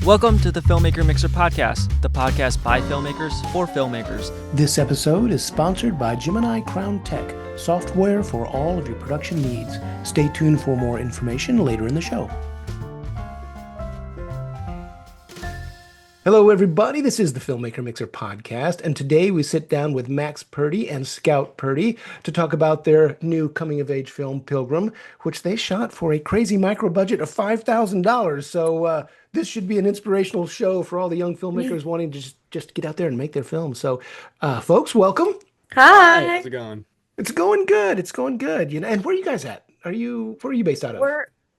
Welcome to the Filmmaker Mixer podcast, the podcast by filmmakers for filmmakers. This episode is sponsored by Gemini Crown Tech, software for all of your production needs. Stay tuned for more information later in the show. Hello, everybody. This is the Filmmaker Mixer podcast, and today we sit down with Max Purdy and Scout Purdy to talk about their new coming-of-age film, Pilgrim, which they shot for a crazy micro-budget of $5,000. So this should be an inspirational show for all the young filmmakers wanting to just get out there and make their film. So, folks, welcome. Hi. How's it going? It's going good. It's going good. You know, and where are you guys at? Where are you based out of?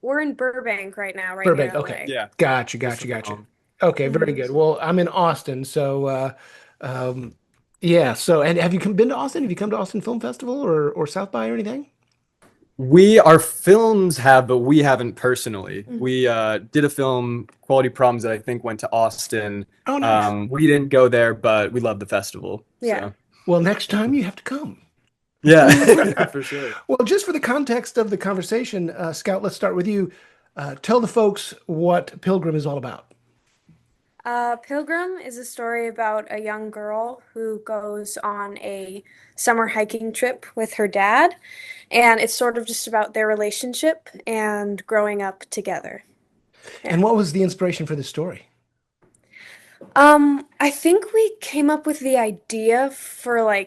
We're in Burbank right now, right? Burbank. Near Okay. LA. Yeah. Gotcha. Okay, very good. Well, I'm in Austin, so yeah. So, and have you been to Austin? Have you come to Austin Film Festival or South by or anything? Our films have, but we haven't personally. We did a film, Quality Problems, that I think went to Austin. Oh, nice. We didn't go there, but we love the festival. Yeah. So. Well, next time you have to come. Yeah, for sure. Well, just for the context of the conversation, Scout, let's start with you. Tell the folks what Pilgrim is all about. Pilgrim is a story about a young girl who goes on a summer hiking trip with her dad, and it's sort of just about their relationship and growing up together. And what was the inspiration for this story? I think we came up with the idea for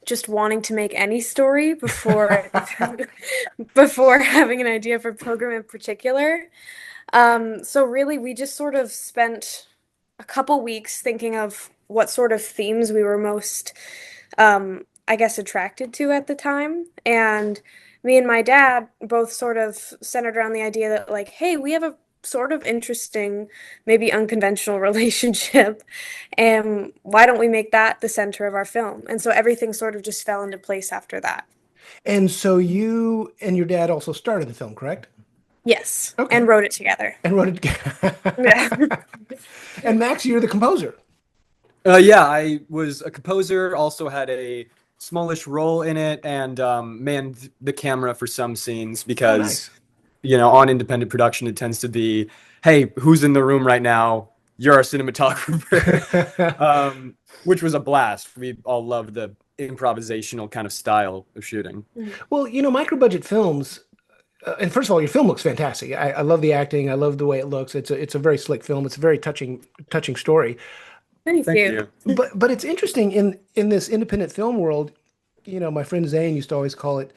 just wanting to make any story before before having an idea for Pilgrim in particular. So really we just sort of spent a couple weeks thinking of what sort of themes we were most, attracted to at the time. And me and my dad both sort of centered around the idea that, hey, we have a sort of interesting, maybe unconventional relationship, and why don't we make that the center of our film? And so everything sort of just fell into place after that. And so you and your dad also started the film, correct? Yes. Okay. And wrote it together. Yeah. And Max, you're the composer. Yeah, I was a composer, also had a smallish role in it, and manned the camera for some scenes because, nice. On independent production, it tends to be, hey, who's in the room right now? You're our cinematographer, which was a blast. We all loved the improvisational kind of style of shooting. Well, micro-budget films, and first of all, your film looks fantastic. I love the acting. I love the way it looks. It's a very slick film. It's a very touching story. Thank you. But it's interesting in this independent film world. My friend Zane used to always call it,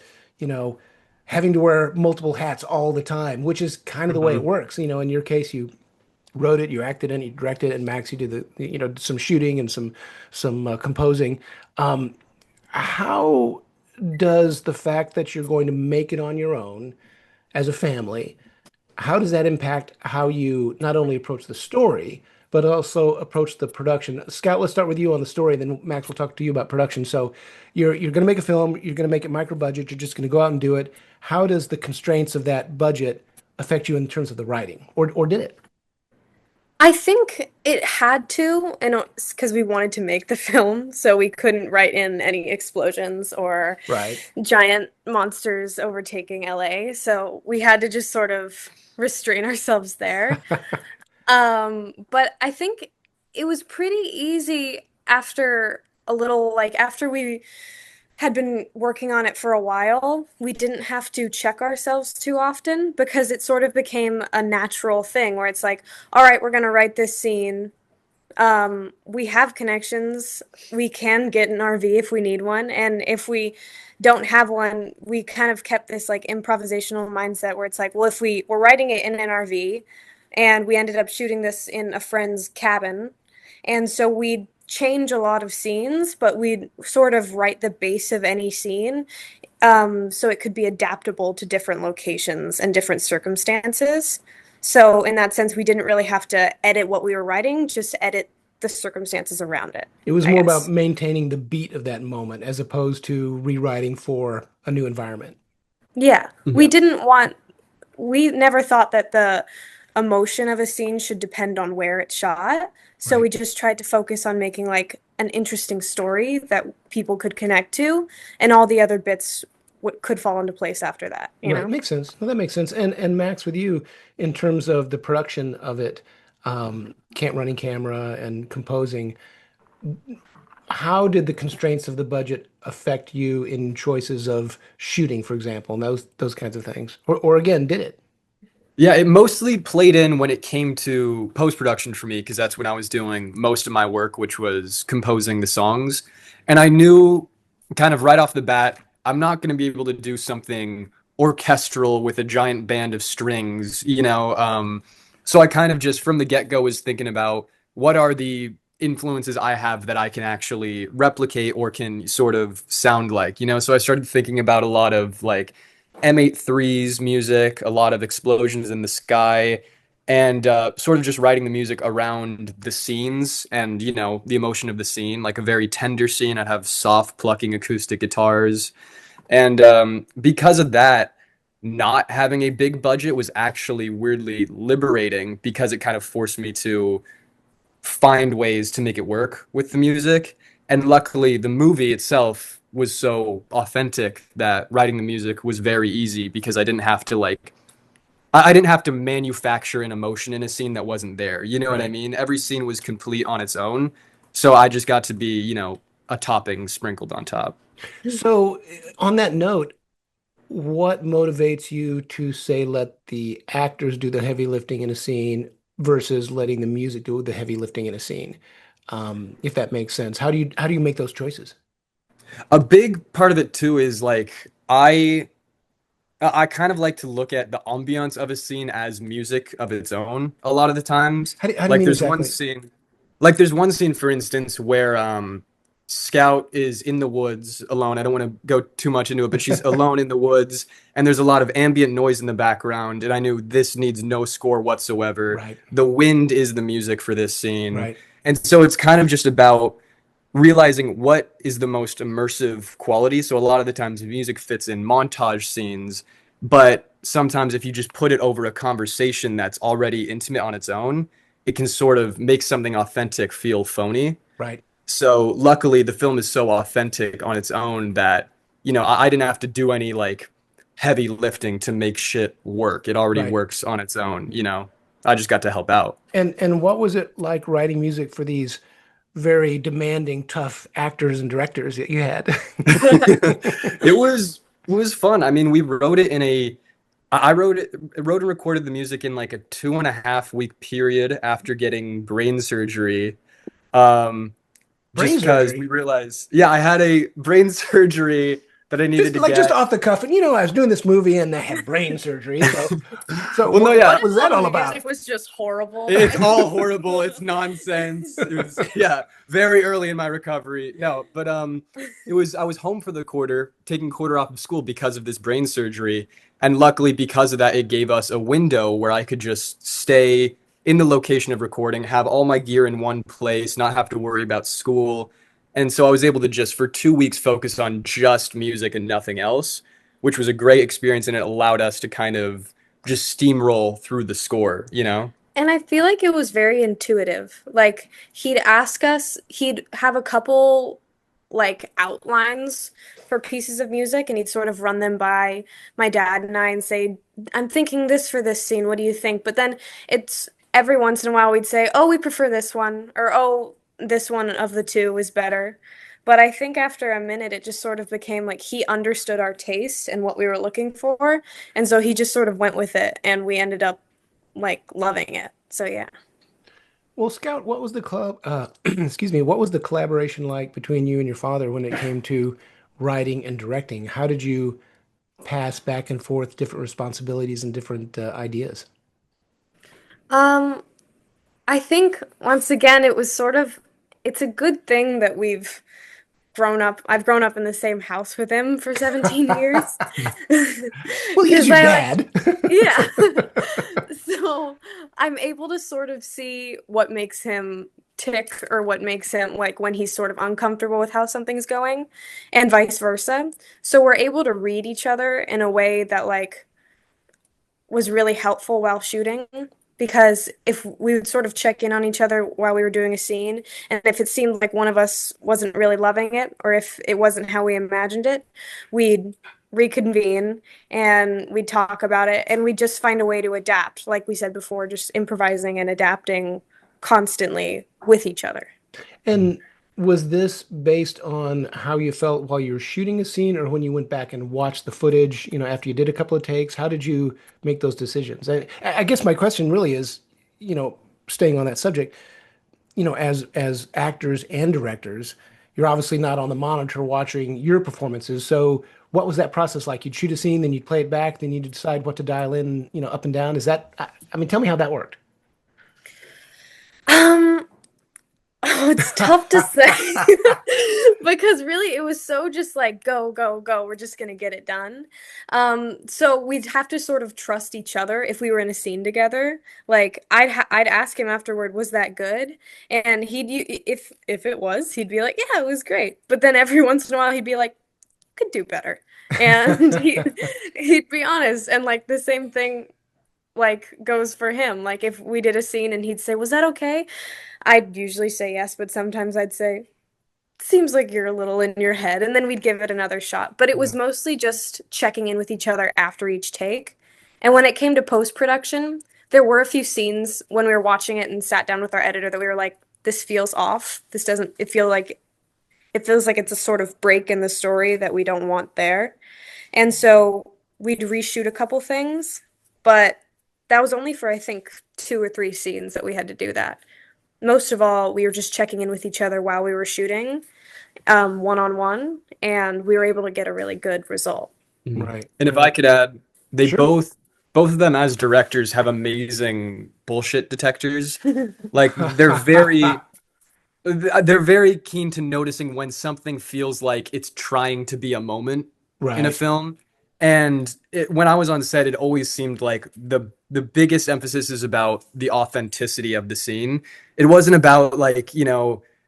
having to wear multiple hats all the time, which is kind of the way it works. In your case, you wrote it, you acted in it, you directed it, and Max, you did some shooting and some composing. How does the fact that you're going to make it on your own as a family, how does that impact how you not only approach the story, but also approach the production? Scout, let's start with you on the story, then Max will talk to you about production. So you're going to make a film, you're going to make it micro budget, you're just going to go out and do it. How does the constraints of that budget affect you in terms of the writing, or did it? I think it had to, and because we wanted to make the film, so we couldn't write in any explosions or giant monsters overtaking LA. So we had to just sort of restrain ourselves there. But I think it was pretty easy after a little, after we had been working on it for a while, we didn't have to check ourselves too often because it sort of became a natural thing where it's like, all right, we're going to write this scene. We have connections. We can get an RV if we need one. And if we don't have one, we kind of kept this improvisational mindset where it's like, well, if we're writing it in an RV and we ended up shooting this in a friend's cabin. And so we'd change a lot of scenes, but we'd sort of write the base of any scene so it could be adaptable to different locations and different circumstances. So in that sense, we didn't really have to edit what we were writing, just edit the circumstances around it. It was more about maintaining the beat of that moment as opposed to rewriting for a new environment. Yeah. We never thought that the emotion of a scene should depend on where it's shot. So we just tried to focus on making an interesting story that people could connect to, and all the other bits could fall into place after that. You know? Makes sense. Well, that makes sense. And Max, with you, in terms of the production of it, running camera and composing. How did the constraints of the budget affect you in choices of shooting, for example, and those kinds of things? Or again, did it? Yeah, it mostly played in when it came to post-production for me, because that's when I was doing most of my work, which was composing the songs. And I knew kind of right off the bat, I'm not going to be able to do something orchestral with a giant band of strings, you know. So I kind of just from the get-go was thinking about what are the influences I have that I can actually replicate or can sort of sound like, you know. So I started thinking about a lot of like M83's music, a lot of explosions in the sky, and sort of just writing the music around the scenes and, you know, the emotion of the scene. Like a very tender scene, I'd have soft plucking acoustic guitars. And because of that, not having a big budget was actually weirdly liberating because it kind of forced me to find ways to make it work with the music. And luckily, the movie itself was so authentic that writing the music was very easy because I didn't have to like I didn't have to manufacture an emotion in a scene that wasn't there. You know what I mean? Every scene was complete on its own. So I just got to be, you know, a topping sprinkled on top. So, on that note, what motivates you to say let the actors do the heavy lifting in a scene versus letting the music do the heavy lifting in a scene? If that makes sense. How do you make those choices? A big part of it too is like I kind of like to look at the ambiance of a scene as music of its own a lot of the times. How do you Like mean there's one exactly? scene, like there's one scene for instance where Scout is in the woods alone. I don't want to go too much into it, but she's alone in the woods and there's a lot of ambient noise in the background and I knew this needs no score whatsoever. Right, The wind is the music for this scene. right, And so it's kind of just about realizing what is the most immersive quality. So a lot of the times music fits in montage scenes, but sometimes if you just put it over a conversation that's already intimate on its own, it can sort of make something authentic feel phony. right, So luckily the film is so authentic on its own that, you know, I didn't have to do any like heavy lifting to make shit work. It already right. works on its own, you know. I just got to help out. And what was it like writing music for these very demanding, tough actors and directors that you had? It was fun. I mean, we wrote it in a I wrote and recorded the music in like a 2.5 week period after getting brain surgery. Um, just Brain because we surgery. realized, yeah, I had a brain surgery that I needed Just to like just get. off the cuff, and I was doing this movie and I had brain surgery. So Well, no, yeah, what And was all that the all music about? was just horrible. it's all horrible. It's nonsense. It was yeah, very early in my recovery. No, but it was I was home for the quarter, taking quarter off of school because of this brain surgery, and luckily because of that, it gave us a window where I could just stay in the location of recording, have all my gear in one place, not have to worry about school. And so I was able to just for 2 weeks focus on just music and nothing else, which was a great experience and it allowed us to kind of just steamroll through the score, you know? And I feel like it was very intuitive. Like he'd have a couple like outlines for pieces of music and he'd sort of run them by my dad and I and say, I'm thinking this for this scene. What do you think? But then it's every once in a while we'd say, oh, we prefer this one, or oh, this one of the two is better. But I think after a minute, it just sort of became like he understood our taste and what we were looking for. And so he just sort of went with it, and we ended up like loving it. So yeah. Well, Scout, what was the club? Excuse me. What was the collaboration like between you and your father when it came to writing and directing? How did you pass back and forth different responsibilities and different ideas? Um, I think once again it was sort of it's a good thing that I've grown up in the same house with him for 17 years. Well, he is Because your I like dad. yeah. So I'm able to sort of see what makes him tick or what makes him like when he's sort of uncomfortable with how something's going and vice versa. So we're able to read each other in a way that like was really helpful while shooting because if we would sort of check in on each other while we were doing a scene, and if it seemed like one of us wasn't really loving it, or if it wasn't how we imagined it, we'd reconvene and we'd talk about it and we'd just find a way to adapt. Like we said before, just improvising and adapting constantly with each other. And was this based on how you felt while you were shooting a scene or when you went back and watched the footage, after you did a couple of takes? How did you make those decisions? I guess my question really is, staying on that subject, as actors and directors, you're obviously not on the monitor watching your performances. So what was that process like? You'd shoot a scene, then you'd play it back, then you'd decide what to dial in, up and down. Is that, I mean, tell me how that worked. Oh, it's tough to say because really it was so just like go, go, go. We're just gonna get it done. So we'd have to sort of trust each other if we were in a scene together. Like I'd ask him afterward, was that good? And if it was, he'd be like, yeah, it was great. But then every once in a while he'd be like, could do better. And he'd be honest. And like the same thing like goes for him. Like if we did a scene and he'd say, was that okay? I'd usually say yes, but sometimes I'd say, seems like you're a little in your head, and then we'd give it another shot. But it was mostly just checking in with each other after each take. And when it came to post-production, there were a few scenes when we were watching it and sat down with our editor that we were like, this feels off. This doesn't, it feels like it's a sort of break in the story that we don't want there. And so we'd reshoot a couple things, but that was only for, I think, 2 or 3 scenes that we had to do that. Most of all, we were just checking in with each other while we were shooting, one-on-one, and we were able to get a really good result. Right. And if I could add, they Sure. both of them as directors have amazing bullshit detectors. Like they're very keen to noticing when something feels like it's trying to be a moment in a Right. film. And when I was on set, it always seemed like the biggest emphasis is about the authenticity of the scene. It wasn't about like,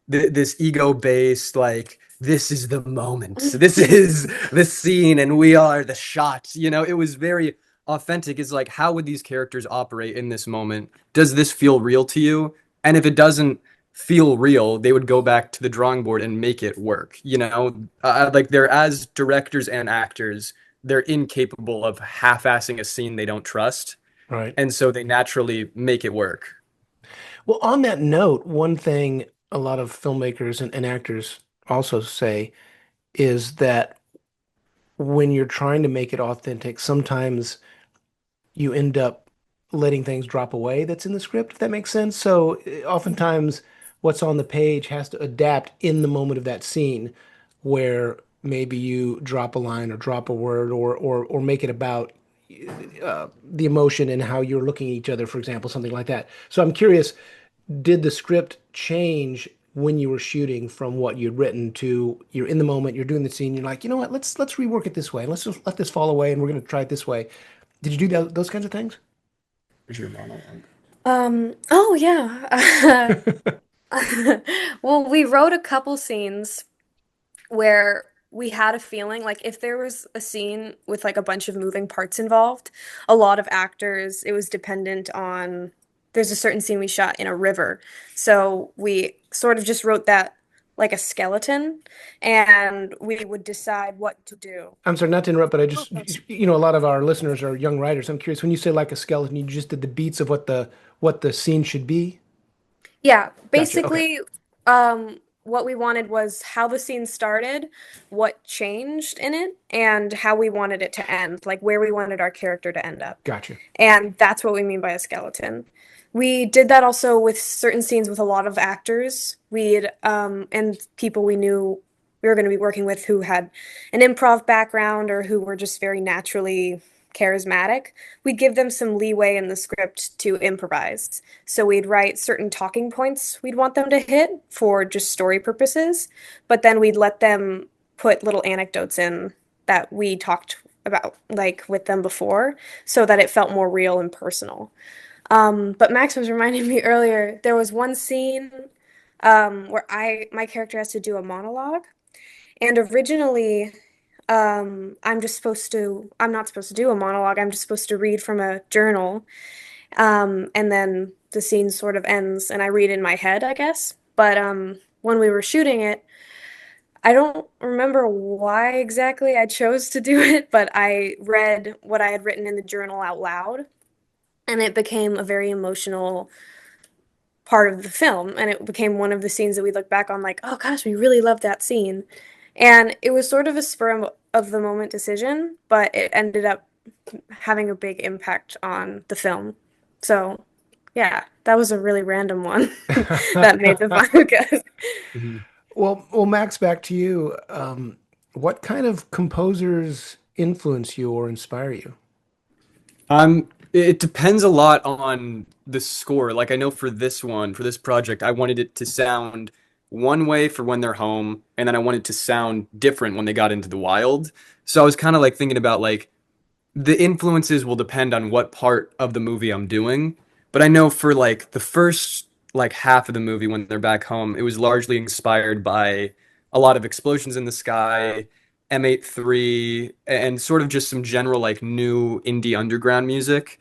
this ego-based, like, this is the moment. This is the scene and we are the shot. It was very authentic. It's like, how would these characters operate in this moment? Does this feel real to you? And if it doesn't feel real, they would go back to the drawing board and make it work. Like they're, as directors and actors, they're incapable of half-assing a scene they don't trust. Right. And so they naturally make it work. Well, on that note, one thing a lot of filmmakers and actors also say is that when you're trying to make it authentic, sometimes you end up letting things drop away that's in the script, if that makes sense. So oftentimes what's on the page has to adapt in the moment of that scene where maybe you drop a line or drop a word or make it about the emotion and how you're looking at each other, for example, something like that. So I'm curious, did the script change when you were shooting from what you'd written to you're in the moment, you're doing the scene, you're like, you know what, let's rework it this way. Let's just let this fall away and we're going to try it this way. Did you do those kinds of things? Where's your monologue? Oh yeah. Well, we wrote a couple scenes where we had a feeling like if there was a scene with like a bunch of moving parts involved, a lot of actors, it was dependent on, there's a certain scene we shot in a river. So we sort of just wrote that like a skeleton and we would decide what to do. I'm sorry, not to interrupt, but I just, a lot of our listeners are young writers. I'm curious, when you say like a skeleton, you just did the beats of what the scene should be? Yeah, Gotcha. Okay. basically, what we wanted was how the scene started, what changed in it, and how we wanted it to end, like where we wanted our character to end up. Gotcha. And that's what we mean by a skeleton. We did that also with certain scenes with a lot of actors. And people we knew we were going to be working with who had an improv background or who were just very naturally charismatic. We'd give them some leeway in the script to improvise. So we'd write certain talking points we'd want them to hit for just story purposes, but then we'd let them put little anecdotes in that we talked about like with them before so that it felt more real and personal. But Max was reminding me earlier, there was one scene where my character has to do a monologue, and originally I'm not supposed to do a monologue. I'm just supposed to read from a journal. And then the scene sort of ends and I read in my head, I guess. But when we were shooting it, I don't remember why exactly I chose to do it, but I read what I had written in the journal out loud, and it became a very emotional part of the film, and it became one of the scenes that we look back on like, oh gosh, we really loved that scene. And it was sort of a spur of the moment decision, but it ended up having a big impact on the film. So, yeah, that was a really random one that made the final cut. Mhm. Well, Max, back to you. What kind of composers influence you or inspire you? It depends a lot on the score. Like I know for this one, for this project, I wanted it to sound one way for when they're home, and then I wanted to sound different when they got into the wild. So I was kind of like thinking about like the influences will depend on what part of the movie I'm doing. But I know for like the first like half of the movie when they're back home, it was largely inspired by a lot of explosions in the sky, M83, and sort of just some general like new indie underground music.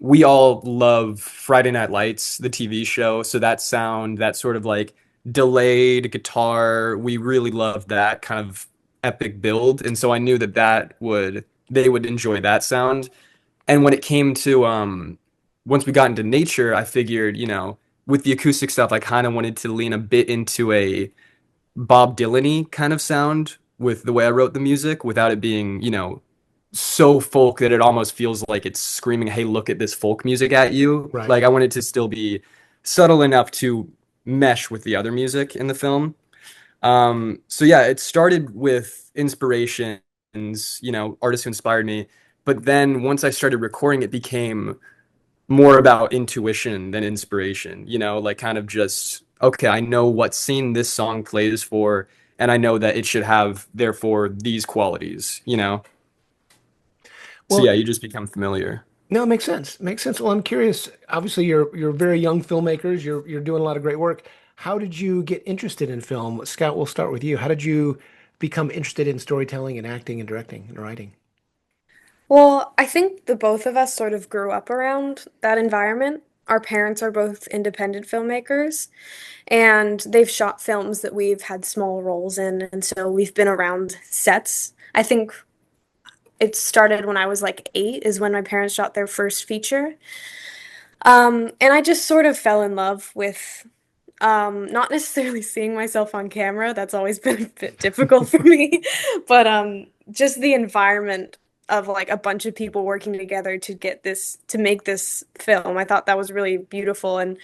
We all love Friday Night Lights, the TV show, so that sound, that sort of like delayed guitar, we really loved that kind of epic build, and so I knew that they would enjoy that sound. And when it came to once we got into nature, I figured, with the acoustic stuff, I kind of wanted to lean a bit into a Bob Dylan-y kind of sound with the way I wrote the music without it being, so folk that it almost feels like it's screaming, "Hey, look at this folk music at you." Right. Like I want it to still be subtle enough to mesh with the other music in the film. So yeah, it started with inspirations, artists who inspired me. But then once I started recording, it became more about intuition than inspiration, like kind of just, okay, I know what scene this song plays for, and I know that it should have, therefore, these qualities. So Well, yeah, you just become familiar. no, it makes sense. Makes sense. Well, I'm curious. Obviously, you're very young filmmakers. You're doing a lot of great work. How did you get interested in film? Scout, we'll start with you. How did you become interested in storytelling and acting and directing and writing? Well, I think the both of us sort of grew up around that environment. Our parents are both independent filmmakers, and they've shot films that we've had small roles in, and so we've been around sets. I think it started when I was like 8, is when my parents shot their first feature. And I just sort of fell in love with not necessarily seeing myself on camera. That's always been a bit difficult for me, but just the environment of like a bunch of people working together to make this film. I thought that was really beautiful, and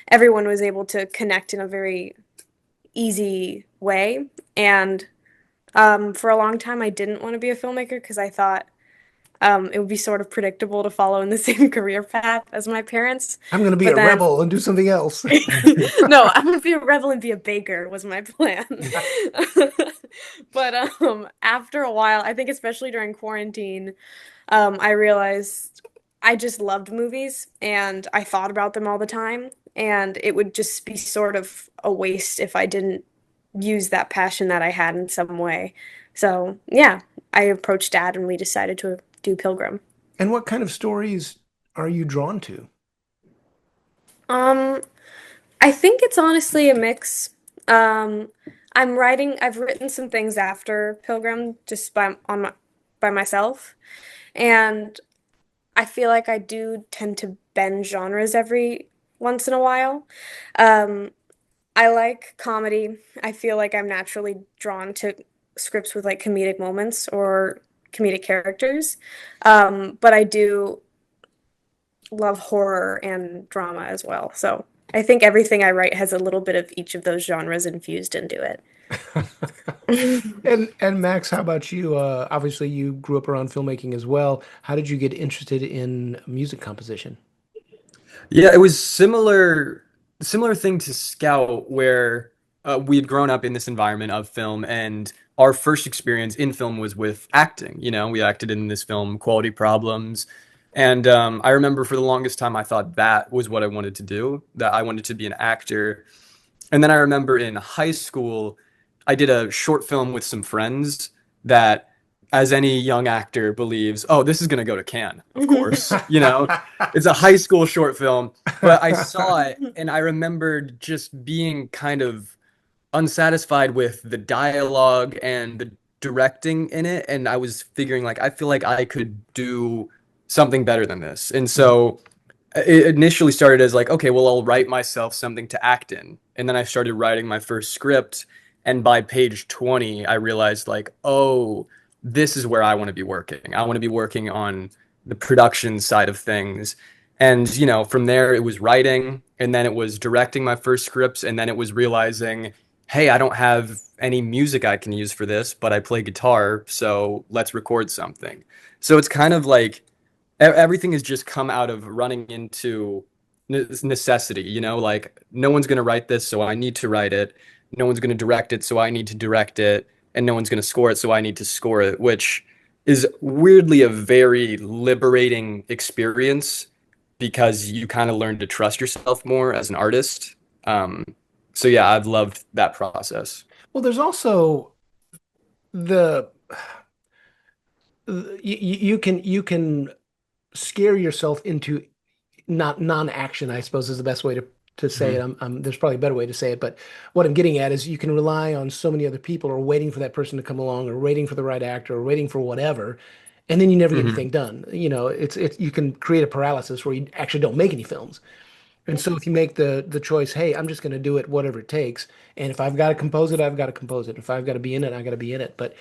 everyone was able to connect in a very easy way. And for a long time, I didn't want to be a filmmaker because I thought it would be sort of predictable to follow in the same career path as my parents. I'm going to be But a then, rebel and do something else. no, I'm gonna be a rebel and be a baker was my plan. But after a while, I think especially during quarantine, I realized I just loved movies and I thought about them all the time, and it would just be sort of a waste if I didn't use that passion that I had in some way. So, yeah, I approached Dad and we decided to do Pilgrim. And what kind of stories are you drawn to? Um, I think it's honestly a mix. Um, I've written some things after Pilgrim just by myself, and I feel like I do tend to bend genres every once in a while. Um, I like comedy. I feel like I'm naturally drawn to scripts with like comedic moments or comedic characters. But I do love horror and drama as well. So I think everything I write has a little bit of each of those genres infused into it. And Max, how about you? Obviously, you grew up around filmmaking as well. How did you get interested in music composition? Yeah, it was similar thing to Scout, where we had grown up in this environment of film, and our first experience in film was with acting. We acted in this film, Quality Problems, and I remember for the longest time I thought that was what I wanted to do, that I wanted to be an actor. And then I remember in high school, I did a short film with some friends that, as any young actor believes, oh, this is going to go to Cannes, of course. It's a high school short film, but I saw it and I remembered just being kind of unsatisfied with the dialogue and the directing in it, and I was figuring like I feel like I could do something better than this. And so it initially started as like, okay, well, I'll write myself something to act in. And then I started writing my first script, and by page 20 I realized like, oh, this is where I want to be working. I want to be working on the production side of things. And from there it was writing, and then it was directing my first scripts, and then it was realizing, hey, I don't have any music I can use for this, but I play guitar, so let's record something. So it's kind of like everything has just come out of running into necessity, like no one's going to write this, so I need to write it. No one's going to direct it, so I need to direct it. And no one's going to score it, so I need to score it, which is weirdly a very liberating experience because you kind of learn to trust yourself more as an artist. So yeah, I've loved that process. Well, there's also you can scare yourself into non-action, I suppose is the best way to say it. There's probably a better way to say it, but what I'm getting at is you can rely on so many other people or waiting for that person to come along or waiting for the right actor or waiting for whatever, and then you never get anything done. It's you can create a paralysis where you actually don't make any films. And so if you make the choice, hey, I'm just going to do it whatever it takes, and if I've got to compose it, I've got to compose it. If I've got to be in it, I got to be in it. But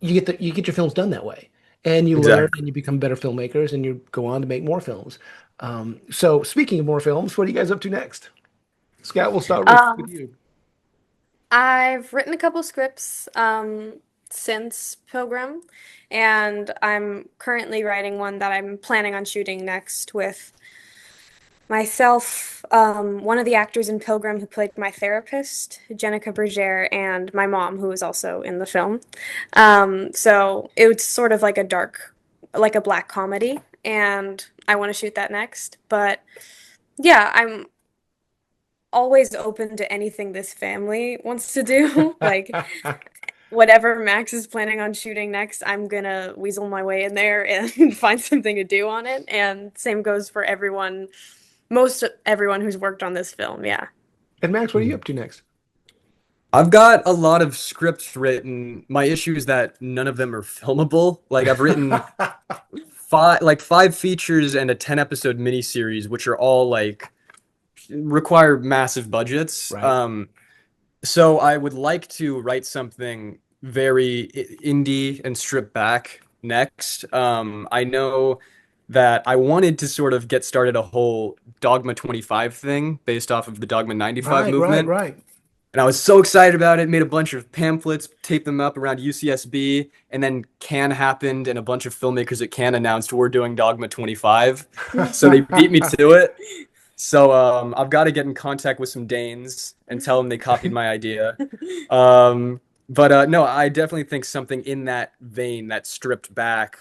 you get your films done that way, and you learn and you become better filmmakers, and you go on to make more films. So speaking of more films, what are you guys up to next? Scout, we'll start with you. I've written a couple scripts since Pilgrim, and I'm currently writing one that I'm planning on shooting next with myself, one of the actors in Pilgrim who played my therapist, Jenica Berger, and my mom, who was also in the film. So it's sort of like a black comedy, and I want to shoot that next. But yeah, I'm always open to anything this family wants to do. Like whatever Max is planning on shooting next, I'm gonna weasel my way in there and find something to do on it. And same goes for most everyone who's worked on this film. Yeah. And Max, what are you up to next? I've got a lot of scripts written. My issue is that none of them are filmable. Like I've written five features and a 10-episode miniseries, which are all like require massive budgets. Right. So I would like to write something very indie and stripped back next. I know that I wanted to sort of get started a whole Dogma 25 thing based off of the Dogma 95 movement. Right. And I was so excited about it, made a bunch of pamphlets, taped them up around UCSB, and then Cannes happened, and a bunch of filmmakers at Cannes announced we're doing Dogma 25. So they beat me to it. So I've got to get in contact with some Danes and tell them they copied my idea. But no, I definitely think something in that vein, that stripped back,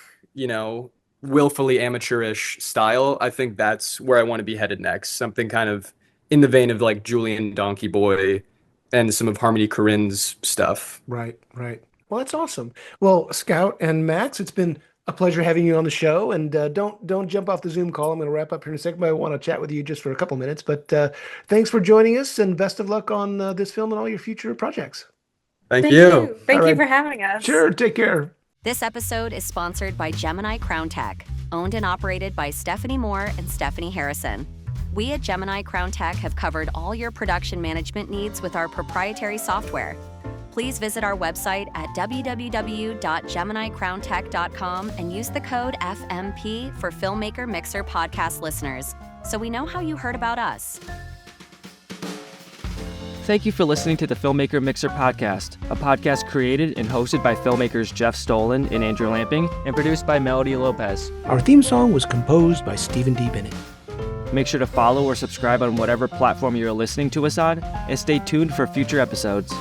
willfully amateurish style, I think that's where I want to be headed next. Something kind of in the vein of like Julian Donkey Boy and some of Harmony Korine's stuff. Right. Well, that's awesome. Well, Scout and Max, it's been a pleasure having you on the show. And don't jump off the Zoom call. I'm going to wrap up here in a second, but I want to chat with you just for a couple minutes. But thanks for joining us, and best of luck on this film and all your future projects. Thank you. Thank you for having us. Sure. Take care. This episode is sponsored by Gemini Crown Tech, owned and operated by Stephanie Moore and Stephanie Harrison. We at Gemini Crown Tech have covered all your production management needs with our proprietary software. Please visit our website at www.geminicrowntech.com and use the code FMP for Filmmaker Mixer podcast listeners, so we know how you heard about us. Thank you for listening to the Filmmaker Mixer podcast, a podcast created and hosted by filmmakers Jeff Stolen and Andrew Lamping, and produced by Melody Lopez. Our theme song was composed by Stephen D. Bennett. Make sure to follow or subscribe on whatever platform you're listening to us on, and stay tuned for future episodes.